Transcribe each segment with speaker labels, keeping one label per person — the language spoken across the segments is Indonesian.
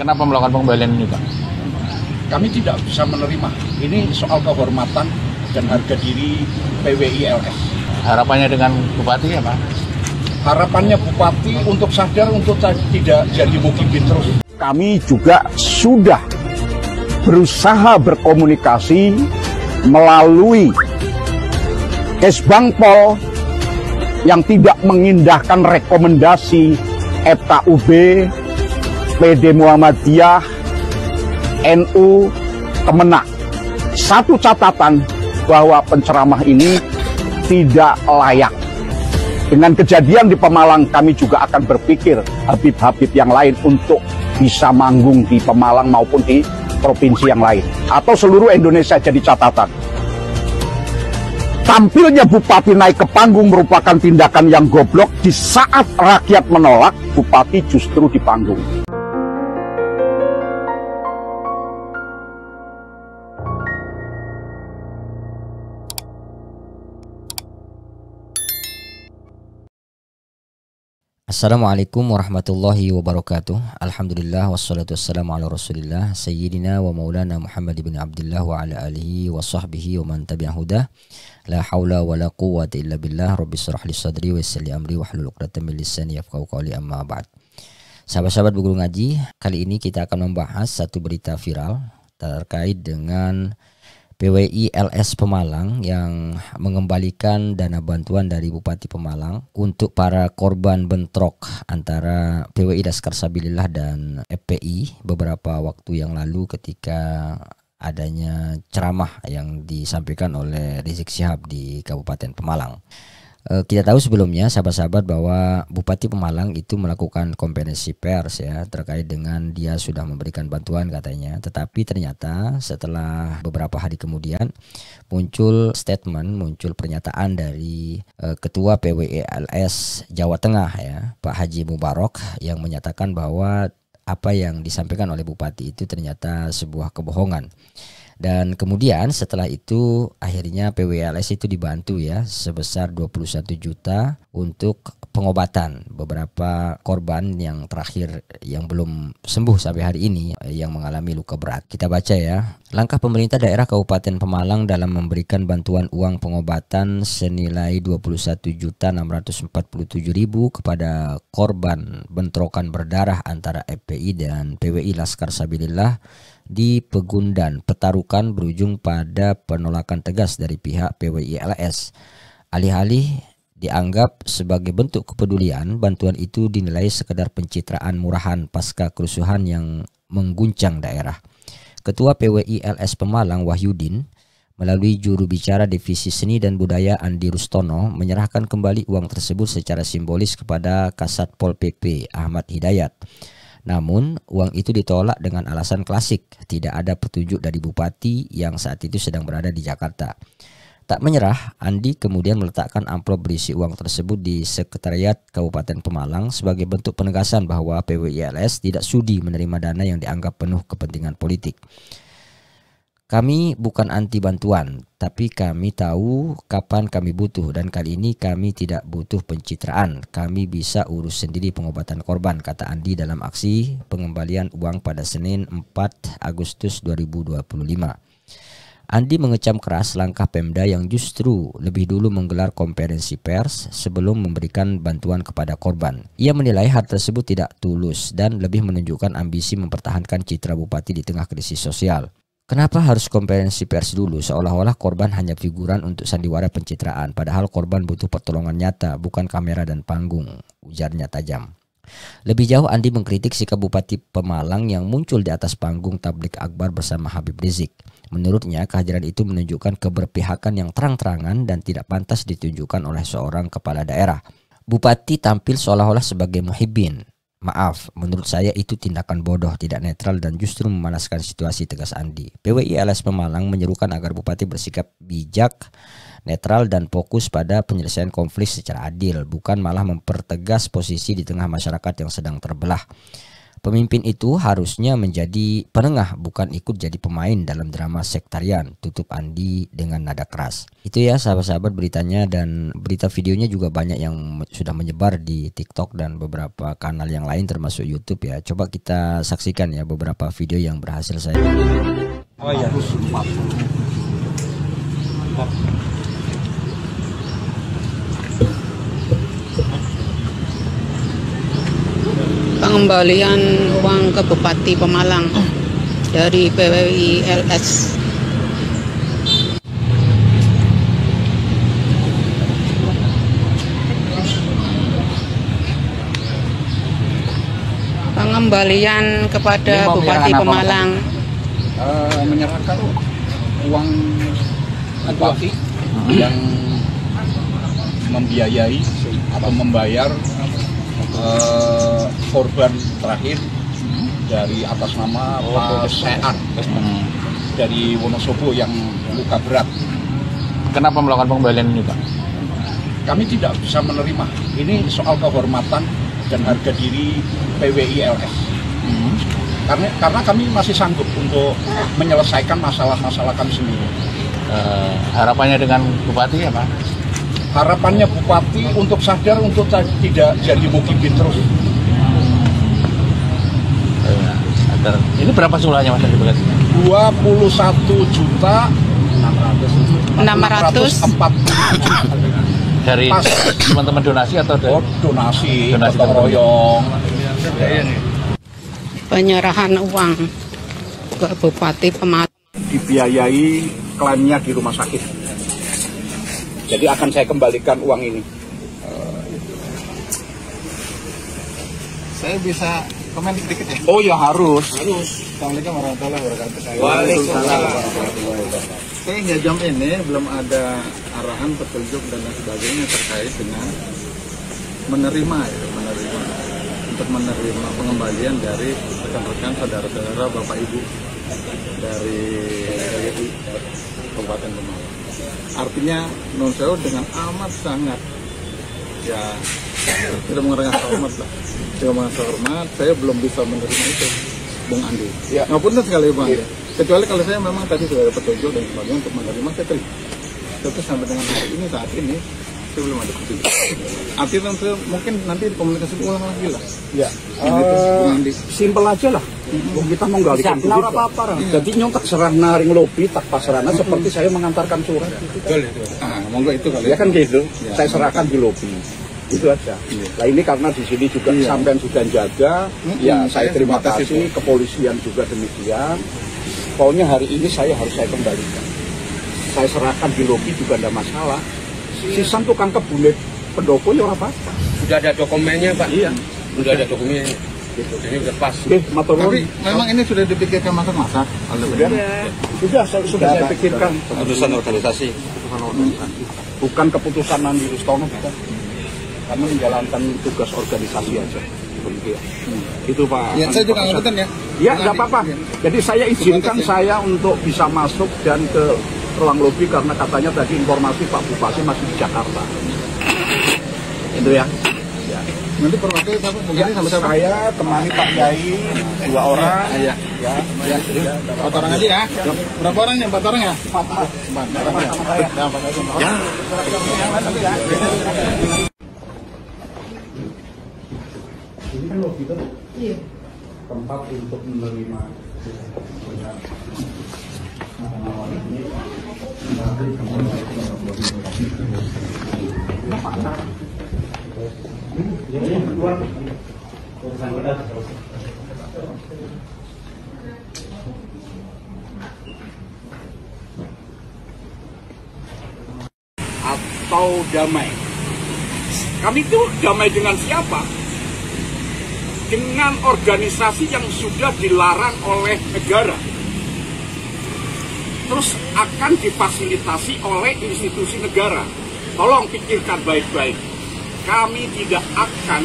Speaker 1: Kenapa melakukan pengembalian ini, Pak?
Speaker 2: Kami tidak bisa menerima. Ini soal kehormatan dan harga diri PWI-LS.
Speaker 1: Harapannya dengan Bupati apa?
Speaker 2: Harapannya Bupati untuk sadar untuk tidak jadi mukibin terus.
Speaker 3: Kami juga sudah berusaha berkomunikasi melalui Kesbangpol yang tidak mengindahkan rekomendasi FKUB, PD Muhammadiyah, NU, Kemenak. Satu catatan bahwa penceramah ini tidak layak. Dengan kejadian di Pemalang, kami juga akan berpikir Habib-habib yang lain untuk bisa manggung di Pemalang maupun di provinsi yang lain. Atau seluruh Indonesia jadi catatan. Tampilnya Bupati naik ke panggung merupakan tindakan yang goblok. Di saat rakyat menolak, Bupati justru di panggung.
Speaker 4: Assalamualaikum warahmatullahi wabarakatuh. Alhamdulillah wassalatu wassalamu ala rasulillah Sayyidina wa maulana Muhammad ibn Abdullah wa ala alihi wa sahbihi wa man tabi'ah hudah. La hawla wa la quwwata illa billah. Rabbi shrah li sadri wa yassir li amri wahlul 'uqdatam min lisani yafqahu qawli, amma ba'd. Sahabat-sahabat berguru ngaji, kali ini kita akan membahas satu berita viral terkait dengan PWI-LS Pemalang yang mengembalikan dana bantuan dari Bupati Pemalang untuk para korban bentrok antara PWI Laskar Sabilillah dan FPI beberapa waktu yang lalu ketika adanya ceramah yang disampaikan oleh Rizik Syihab di Kabupaten Pemalang. Kita tahu sebelumnya sahabat-sahabat bahwa Bupati Pemalang itu melakukan konferensi pers ya terkait dengan dia sudah memberikan bantuan katanya. Tetapi ternyata setelah beberapa hari kemudian muncul statement, muncul pernyataan dari Ketua PWI-LS Jawa Tengah ya, Pak Haji Mubarok, yang menyatakan bahwa apa yang disampaikan oleh Bupati itu ternyata sebuah kebohongan. Dan kemudian setelah itu akhirnya PWI-LS itu dibantu ya sebesar 21 juta untuk pengobatan beberapa korban yang terakhir yang belum sembuh sampai hari ini yang mengalami luka berat. Kita baca ya. Langkah pemerintah daerah Kabupaten Pemalang dalam memberikan bantuan uang pengobatan senilai 21.647.000 kepada korban bentrokan berdarah antara FPI dan PWI Laskar Sabilillah di Pegundan, Petarukan, berujung pada penolakan tegas dari pihak PWI-LS. Alih-alih dianggap sebagai bentuk kepedulian, bantuan itu dinilai sekedar pencitraan murahan pasca kerusuhan yang mengguncang daerah. Ketua PWI-LS Pemalang Wahyudin melalui juru bicara Divisi Seni dan Budaya Andi Rustono menyerahkan kembali uang tersebut secara simbolis kepada Kasat Pol PP Ahmad Hidayat. Namun uang itu ditolak dengan alasan klasik, tidak ada petunjuk dari Bupati yang saat itu sedang berada di Jakarta. Tak menyerah, Andi kemudian meletakkan amplop berisi uang tersebut di Sekretariat Kabupaten Pemalang sebagai bentuk penegasan bahwa PWI-LS tidak sudi menerima dana yang dianggap penuh kepentingan politik. Kami bukan anti bantuan, tapi kami tahu kapan kami butuh dan kali ini kami tidak butuh pencitraan. Kami bisa urus sendiri pengobatan korban, kata Andi dalam aksi pengembalian uang pada Senin 4 Agustus 2025. Andi mengecam keras langkah Pemda yang justru lebih dulu menggelar konferensi pers sebelum memberikan bantuan kepada korban. Ia menilai hal tersebut tidak tulus dan lebih menunjukkan ambisi mempertahankan citra Bupati di tengah krisis sosial. Kenapa harus konferensi pers dulu seolah-olah korban hanya figuran untuk sandiwara pencitraan, padahal korban butuh pertolongan nyata, bukan kamera dan panggung, ujarnya tajam. Lebih jauh Andi mengkritik sikap Bupati Pemalang yang muncul di atas panggung tablik akbar bersama Habib Rizik. Menurutnya kehadiran itu menunjukkan keberpihakan yang terang-terangan dan tidak pantas ditunjukkan oleh seorang kepala daerah. Bupati tampil seolah-olah sebagai muhibbin. Maaf, menurut saya itu tindakan bodoh, tidak netral dan justru memanaskan situasi, tegas Andi. PWI-LS Pemalang menyerukan agar Bupati bersikap bijak, netral dan fokus pada penyelesaian konflik secara adil, bukan malah mempertegas posisi di tengah masyarakat yang sedang terbelah. Pemimpin itu harusnya menjadi penengah, bukan ikut jadi pemain dalam drama sektarian, tutup Andi dengan nada keras. Itu ya sahabat-sahabat beritanya, dan berita videonya juga banyak yang sudah menyebar di TikTok dan beberapa kanal yang lain termasuk YouTube ya. Coba kita saksikan ya beberapa video yang berhasil saya.
Speaker 2: Oh iya.
Speaker 5: Pengembalian uang ke Bupati Pemalang dari PWI LS. Pengembalian kepada Bupati Pemalang.
Speaker 2: Menyerahkan uang bupati yang membiayai atau membayar korban terakhir dari atas nama Pak Sean dari Wonosobo yang luka berat.
Speaker 1: Kenapa melakukan pengembalian ini, Pak?
Speaker 2: Kami tidak bisa menerima. Ini soal kehormatan dan harga diri PWI LS. Karena kami masih sanggup untuk menyelesaikan masalah-masalah kami sendiri.
Speaker 1: Harapannya dengan Bupati apa?
Speaker 2: Harapannya Bupati untuk sadar untuk tidak jadi mukibin terus.
Speaker 1: Ini berapa sulahnya Mas di Bekasi?
Speaker 2: 21.640
Speaker 1: dari teman-teman donasi atau dari
Speaker 2: donasi gotong royong.
Speaker 5: Penyerahan uang ke Bupati Pemalang.
Speaker 3: Dibiayai klaimnya di rumah sakit. Jadi akan saya kembalikan uang ini.
Speaker 6: Saya bisa komen sedikit ya?
Speaker 3: Oh ya harus.
Speaker 6: Assalamualaikum warahmatullahi wabarakatuh.
Speaker 3: Waalaikumsalam.
Speaker 6: Saya hingga jam ini belum ada arahan, petunjuk dan lain sebagainya terkait dengan menerima untuk menerima pengembalian dari rekan-rekan saudara-saudara Bapak Ibu dari Kabupaten Pemalang. Artinya non sewu dengan amat sangat ya tidak mengerangkan hormat lah. Dengan merasa hormat, saya belum bisa menerima itu, Bung Andi.
Speaker 3: Ya.
Speaker 6: Maupun sekali Bang Andi. Kecuali kalau saya memang tadi sudah ada petunjuk dan sebagainya untuk menerima, saya terima. Tapi sampai dengan hari ini, saat ini, saya belum ada petunjuk. Artinya mungkin nanti komunikasi ulang lagi lah.
Speaker 3: Ya.
Speaker 6: Bung Andi.
Speaker 3: Simpel aja lah. Kita mau galikan duit. Jadi nyontak serah naring lobi tak pasrana seperti saya mengantarkan surat.
Speaker 6: Betul itu. Monggo itu kali.
Speaker 3: Ya kan gitu.
Speaker 6: Ya.
Speaker 3: Saya serahkan di lobi. Itu aja. Nah ini karena di sini juga sampean sudah jaga, ya saya terima kasih, kepolisian juga demikian. Pokoknya hari ini saya kembalikan. Saya serahkan di lobi juga tidak masalah. Sisan tukang kebun pendopo ya apa?
Speaker 7: Sudah ada dokumennya Pak?
Speaker 3: Iya.
Speaker 7: Sudah ada dokumennya. Gitu. Ini udah pas.
Speaker 6: Tapi memang ini sudah dipikirkan masak-masak.
Speaker 3: Sudah saya pikirkan.
Speaker 7: Keputusan organisasi.
Speaker 3: Bukan keputusan Andi Rustono, bukan. Kami menjalankan tugas organisasi aja. Itu Pak.
Speaker 6: Ya, saya juga ngikutin ya.
Speaker 3: Ya, nggak apa-apa. Jadi saya izinkan saya untuk bisa masuk dan ke ruang lobi karena katanya tadi informasi Pak Bupati masih di Jakarta. Itu ya. Ya.
Speaker 6: Nanti perwakilan siapa?
Speaker 3: Ya, saya temani Pak Yai 2 orang.
Speaker 6: Iya.
Speaker 3: Ya.
Speaker 6: 4 orang aja ya. Berapa orangnya? 4 orang ya? 4 orang ya.
Speaker 3: Ini kan lobi kan? Iya. Tempat untuk menerima atau damai. Kami itu damai dengan siapa? Dengan organisasi yang sudah dilarang oleh negara. Terus akan difasilitasi oleh institusi negara. Tolong pikirkan baik-baik. Kami tidak akan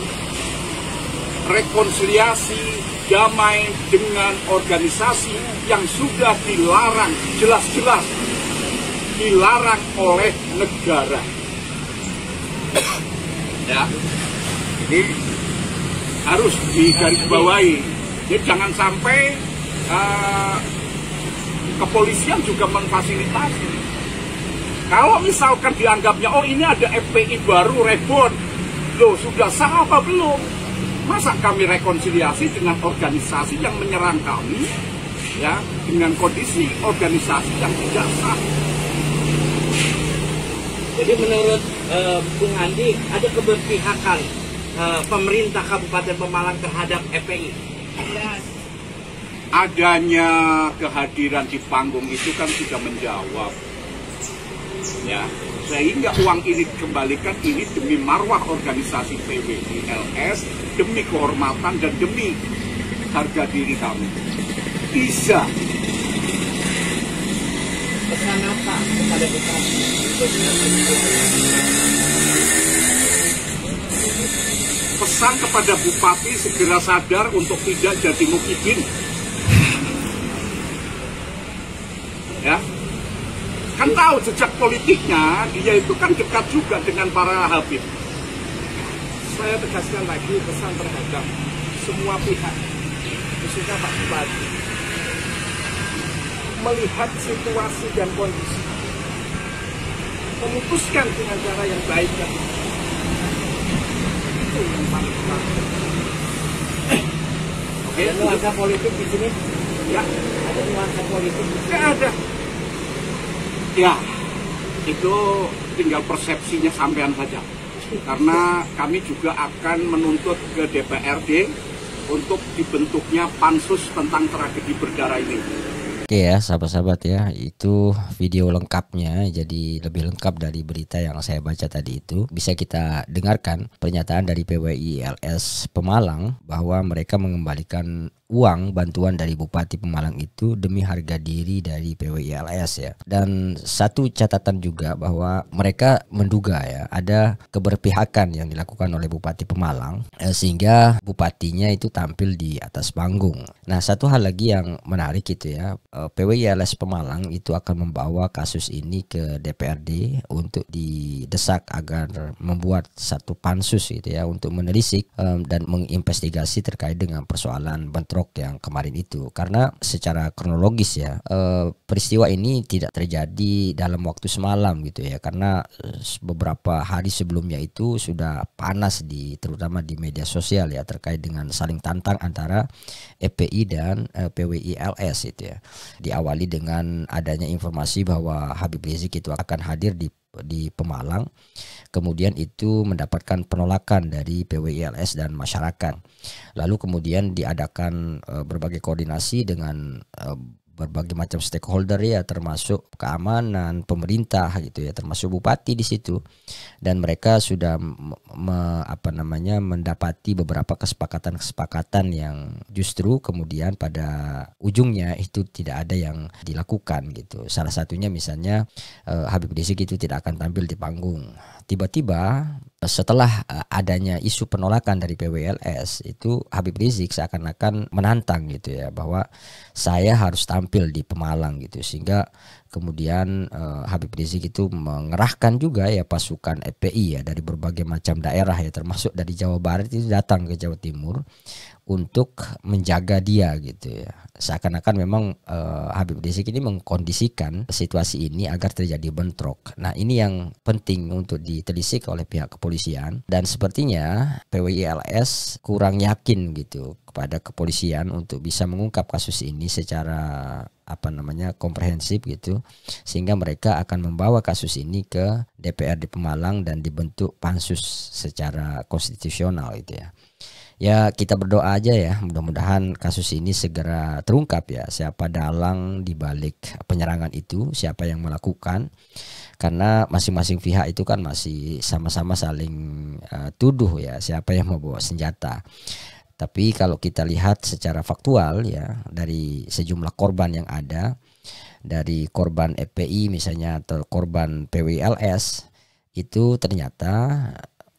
Speaker 3: rekonsiliasi damai dengan organisasi yang sudah dilarang, jelas-jelas dilarang oleh negara. Ya, ini harus digarisbawahi
Speaker 2: Jadi jangan sampai kepolisian juga memfasilitasi. Kalau misalkan dianggapnya, oh ini ada FPI baru reborn, loh sudah sah apa belum? Masa kami rekonsiliasi dengan organisasi yang menyerang kami, ya, dengan kondisi organisasi yang tidak sah.
Speaker 8: Jadi menurut Bung Andi, ada keberpihakan pemerintah Kabupaten Pemalang terhadap FPI?
Speaker 2: Adanya kehadiran di panggung itu kan sudah menjawab, ya, sehingga uang ini dikembalikan ini demi marwah organisasi PWI LS, demi kehormatan dan demi harga diri kami. Bisa.
Speaker 8: Pesan apa kepada bupati?
Speaker 2: Pesan kepada bupati segera sadar untuk tidak jadi mukidin. Ya, kan tahu jejak politiknya, dia itu kan dekat juga dengan para habib. Saya tegaskan lagi pesan terhadap semua pihak, khususnya Pak Bupati, melihat situasi dan kondisi, memutuskan dengan cara yang baik dan itu yang paling utama. Oke,
Speaker 8: Ada nuansa politik di sini?
Speaker 2: ya,
Speaker 8: Ada nuansa politik di sini?
Speaker 2: nggak ada. Ya, itu tinggal persepsinya sampean saja. Karena kami juga akan menuntut ke DPRD untuk dibentuknya pansus tentang tragedi berdarah ini.
Speaker 4: Oke ya sahabat-sahabat ya, itu video lengkapnya, jadi lebih lengkap dari berita yang saya baca tadi itu. Bisa kita dengarkan pernyataan dari PWI LS Pemalang bahwa mereka mengembalikan uang bantuan dari Bupati Pemalang itu demi harga diri dari PWI LS ya. Dan satu catatan juga bahwa mereka menduga ya ada keberpihakan yang dilakukan oleh Bupati Pemalang sehingga bupatinya itu tampil di atas panggung. Nah, satu hal lagi yang menarik itu ya, PWI LS Pemalang itu akan membawa kasus ini ke DPRD untuk didesak agar membuat satu pansus gitu ya untuk menelisik dan menginvestigasi terkait dengan persoalan bentrok yang kemarin itu. Karena secara kronologis ya peristiwa ini tidak terjadi dalam waktu semalam gitu ya, karena beberapa hari sebelumnya itu sudah panas terutama di media sosial ya terkait dengan saling tantang antara FPI dan PWI LS itu ya. Diawali dengan adanya informasi bahwa Habib Rizik itu akan hadir di Pemalang, kemudian itu mendapatkan penolakan dari PWI LS dan masyarakat. Lalu kemudian diadakan berbagai koordinasi dengan berbagai macam stakeholder ya, termasuk keamanan, pemerintah gitu ya, termasuk bupati di situ. Dan mereka sudah mendapati beberapa kesepakatan-kesepakatan yang justru kemudian pada ujungnya itu tidak ada yang dilakukan gitu. Salah satunya misalnya Habib Rizik itu tidak akan tampil di panggung. Tiba-tiba setelah adanya isu penolakan dari PWLS itu Habib Rizik seakan-akan menantang gitu ya, bahwa saya harus tampil di Pemalang gitu, sehingga kemudian Habib Rizik itu mengerahkan juga ya pasukan FPI ya dari berbagai macam daerah ya, termasuk dari Jawa Barat itu datang ke Jawa Timur untuk menjaga dia gitu ya. Seakan-akan memang Habib Rizik ini mengkondisikan situasi ini agar terjadi bentrok. Nah, ini yang penting untuk ditelisik oleh pihak kepolisian, dan sepertinya PWI LS kurang yakin gitu kepada kepolisian untuk bisa mengungkap kasus ini secara komprehensif gitu, sehingga mereka akan membawa kasus ini ke DPRD Pemalang dan dibentuk pansus secara konstitusional gitu ya. Ya, kita berdoa aja ya, mudah-mudahan kasus ini segera terungkap ya, siapa dalang di balik penyerangan itu, siapa yang melakukan. Karena masing-masing pihak itu kan masih sama-sama saling tuduh ya siapa yang membawa senjata. Tapi kalau kita lihat secara faktual ya, dari sejumlah korban yang ada, dari korban FPI misalnya atau korban PWLS, itu ternyata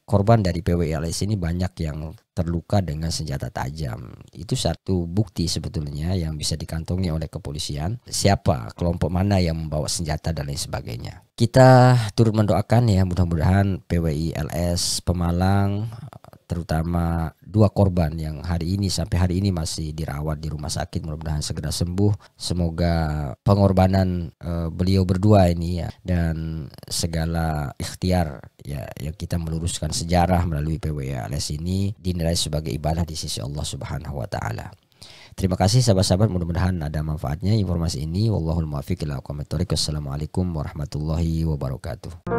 Speaker 4: korban dari PWLS ini banyak yang terluka dengan senjata tajam. Itu satu bukti sebetulnya yang bisa dikantongi oleh kepolisian, siapa, kelompok mana yang membawa senjata dan lain sebagainya. Kita turut mendoakan ya, mudah-mudahan PWI LS Pemalang terutama 2 korban yang sampai hari ini masih dirawat di rumah sakit, mudah-mudahan segera sembuh. Semoga pengorbanan beliau berdua ini ya, dan segala ikhtiar ya yang kita meluruskan sejarah melalui PWI LS ini dinilai sebagai ibadah di sisi Allah Subhanahu wa taala. Terima kasih sahabat-sahabat, mudah-mudahan ada manfaatnya informasi ini. Wallahul muwaffiq ila aqwamit thoriq. Wassalamualaikum warahmatullahi wabarakatuh.